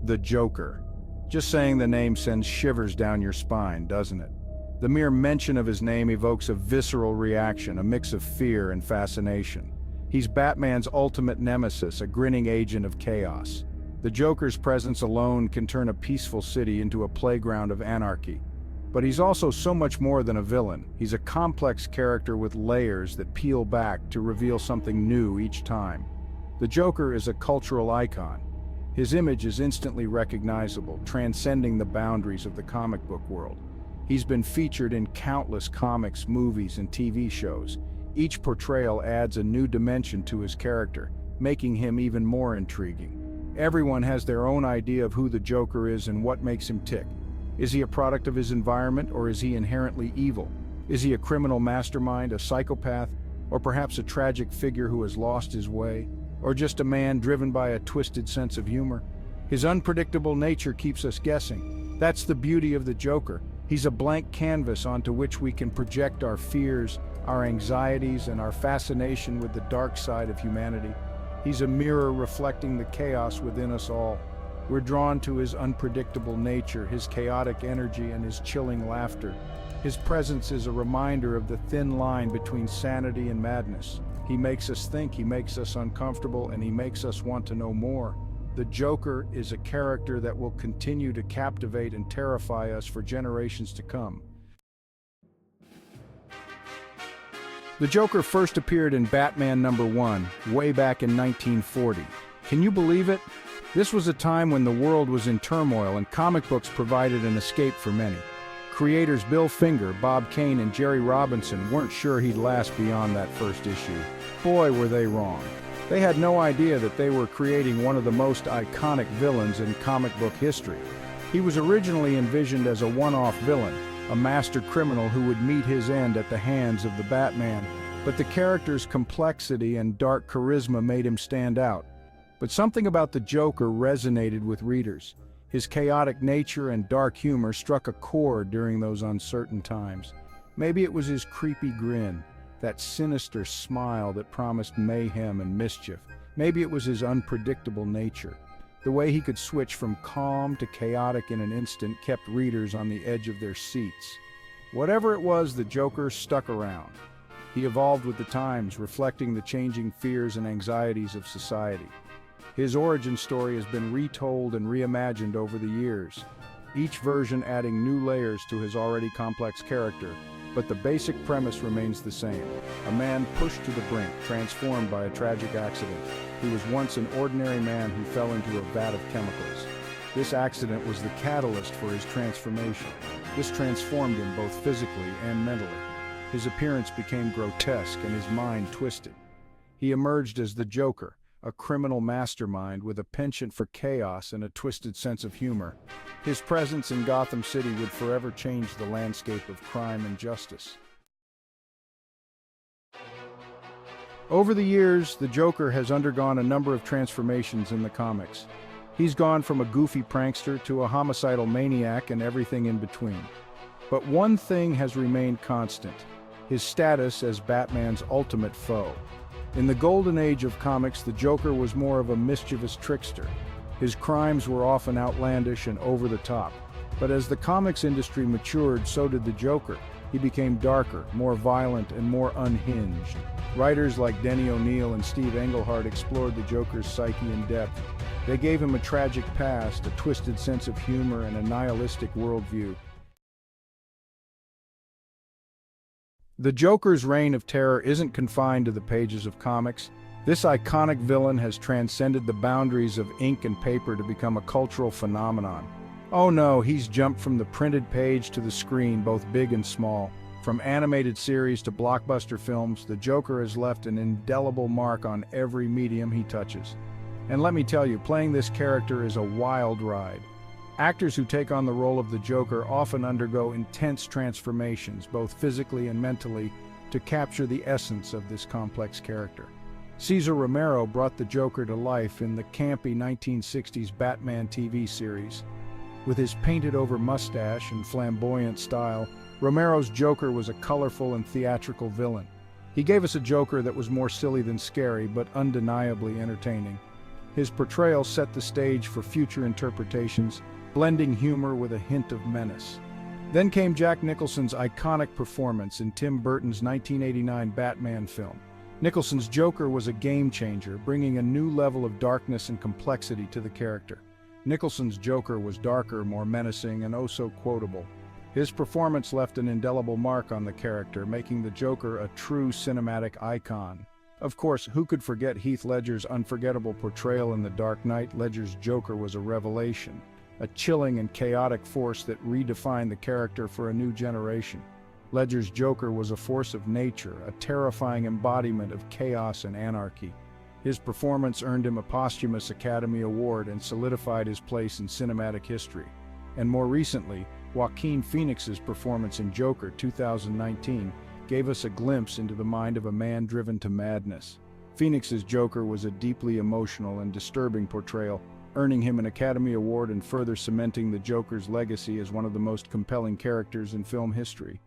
The Joker. Just saying the name sends shivers down your spine, doesn't it? The mere mention of his name evokes a visceral reaction, a mix of fear and fascination. He's Batman's ultimate nemesis, a grinning agent of chaos. The Joker's presence alone can turn a peaceful city into a playground of anarchy. But he's also so much more than a villain. He's a complex character with layers that peel back to reveal something new each time. The Joker is a cultural icon. His image is instantly recognizable, transcending the boundaries of the comic book world. He's been featured in countless comics, movies, and TV shows. Each portrayal adds a new dimension to his character, making him even more intriguing. Everyone has their own idea of who the Joker is and what makes him tick. Is he a product of his environment, or is he inherently evil? Is he a criminal mastermind, a psychopath, or perhaps a tragic figure who has lost his way? Or just a man driven by a twisted sense of humor? His unpredictable nature keeps us guessing. That's the beauty of the Joker. He's a blank canvas onto which we can project our fears, our anxieties, and our fascination with the dark side of humanity. He's a mirror reflecting the chaos within us all. We're drawn to his unpredictable nature, his chaotic energy, and his chilling laughter. His presence is a reminder of the thin line between sanity and madness. He makes us think, he makes us uncomfortable, and he makes us want to know more. The Joker is a character that will continue to captivate and terrify us for generations to come. The Joker first appeared in Batman #1, way back in 1940. Can you believe it? This was a time when the world was in turmoil and comic books provided an escape for many. Creators Bill Finger, Bob Kane, and Jerry Robinson weren't sure he'd last beyond that first issue. Boy, were they wrong. They had no idea that they were creating one of the most iconic villains in comic book history. He was originally envisioned as a one-off villain, a master criminal who would meet his end at the hands of the Batman. But the character's complexity and dark charisma made him stand out. But something about the Joker resonated with readers. His chaotic nature and dark humor struck a chord during those uncertain times. Maybe it was his creepy grin, that sinister smile that promised mayhem and mischief. Maybe it was his unpredictable nature. The way he could switch from calm to chaotic in an instant kept readers on the edge of their seats. Whatever it was, the Joker stuck around. He evolved with the times, reflecting the changing fears and anxieties of society. His origin story has been retold and reimagined over the years, each version adding new layers to his already complex character, but the basic premise remains the same. A man pushed to the brink, transformed by a tragic accident. He was once an ordinary man who fell into a vat of chemicals. This accident was the catalyst for his transformation. This transformed him both physically and mentally. His appearance became grotesque and his mind twisted. He emerged as the Joker, a criminal mastermind with a penchant for chaos and a twisted sense of humor. His presence in Gotham City would forever change the landscape of crime and justice. Over the years, the Joker has undergone a number of transformations in the comics. He's gone from a goofy prankster to a homicidal maniac and everything in between. But one thing has remained constant: his status as Batman's ultimate foe. In the golden age of comics, the Joker was more of a mischievous trickster. His crimes were often outlandish and over the top. But as the comics industry matured, so did the Joker. He became darker, more violent, and more unhinged. Writers like Denny O'Neil and Steve Englehart explored the Joker's psyche in depth. They gave him a tragic past, a twisted sense of humor, and a nihilistic worldview. The Joker's reign of terror isn't confined to the pages of comics. This iconic villain has transcended the boundaries of ink and paper to become a cultural phenomenon. Oh no, he's jumped from the printed page to the screen, both big and small. From animated series to blockbuster films, the Joker has left an indelible mark on every medium he touches. And let me tell you, playing this character is a wild ride. Actors who take on the role of the Joker often undergo intense transformations, both physically and mentally, to capture the essence of this complex character. Cesar Romero brought the Joker to life in the campy 1960s Batman TV series. With his painted-over mustache and flamboyant style, Romero's Joker was a colorful and theatrical villain. He gave us a Joker that was more silly than scary, but undeniably entertaining. His portrayal set the stage for future interpretations, blending humor with a hint of menace. Then came Jack Nicholson's iconic performance in Tim Burton's 1989 Batman film. Nicholson's Joker was a game-changer, bringing a new level of darkness and complexity to the character. Nicholson's Joker was darker, more menacing, and oh so quotable. His performance left an indelible mark on the character, making the Joker a true cinematic icon. Of course, who could forget Heath Ledger's unforgettable portrayal in The Dark Knight? Ledger's Joker was a revelation, a chilling and chaotic force that redefined the character for a new generation. Ledger's Joker was a force of nature, a terrifying embodiment of chaos and anarchy. His performance earned him a posthumous Academy Award and solidified his place in cinematic history. And more recently, Joaquin Phoenix's performance in Joker 2019 gave us a glimpse into the mind of a man driven to madness. Phoenix's Joker was a deeply emotional and disturbing portrayal, earning him an Academy Award and further cementing the Joker's legacy as one of the most compelling characters in film history.